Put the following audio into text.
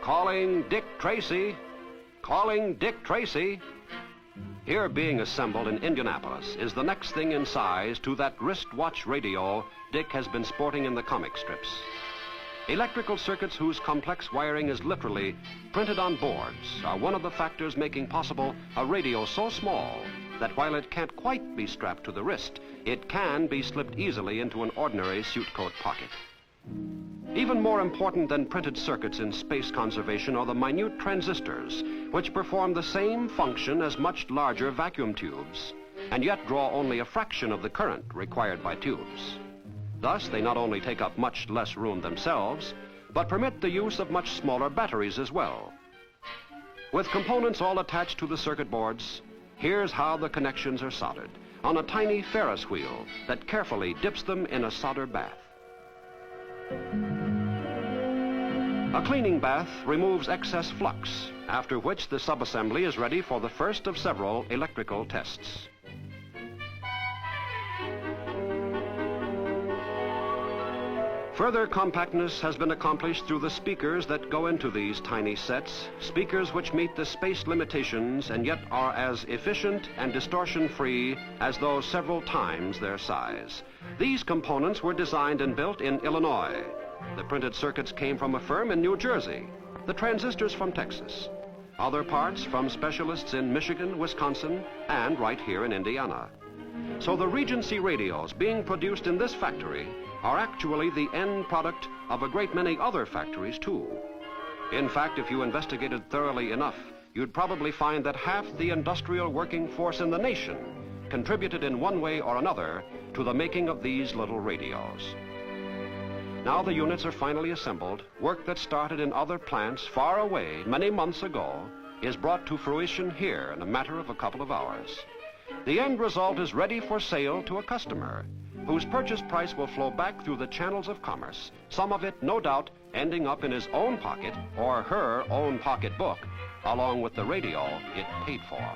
Calling Dick Tracy. Calling Dick Tracy. Here being assembled in Indianapolis is the next thing in size to that wristwatch radio Dick has been sporting in the comic strips. Electrical circuits whose complex wiring is literally printed on boards are one of the factors making possible a radio so small that while it can't quite be strapped to the wrist, it can be slipped easily into an ordinary suit coat pocket. Even more important than printed circuits in space conservation are the minute transistors, which perform the same function as much larger vacuum tubes, and yet draw only a fraction of the current required by tubes. Thus, they not only take up much less room themselves, but permit the use of much smaller batteries as well. With components all attached to the circuit boards, here's how the connections are soldered on a tiny Ferris wheel that carefully dips them in a solder bath. A cleaning bath removes excess flux, after which the subassembly is ready for the first of several electrical tests. Further compactness has been accomplished through the speakers that go into these tiny sets, speakers which meet the space limitations and yet are as efficient and distortion-free as though several times their size. These components were designed and built in Illinois. The printed circuits came from a firm in New Jersey, the transistors from Texas, other parts from specialists in Michigan, Wisconsin, and right here in Indiana. So the Regency radios being produced in this factory are actually the end product of a great many other factories too. In fact, if you investigated thoroughly enough, you'd probably find that half the industrial working force in the nation contributed in one way or another to the making of these little radios. Now the units are finally assembled. Work that started in other plants far away many months ago is brought to fruition here in a matter of a couple of hours. The end result is ready for sale to a customer whose purchase price will flow back through the channels of commerce, some of it, no doubt, ending up in his own pocket or her own pocketbook, along with the radio it paid for.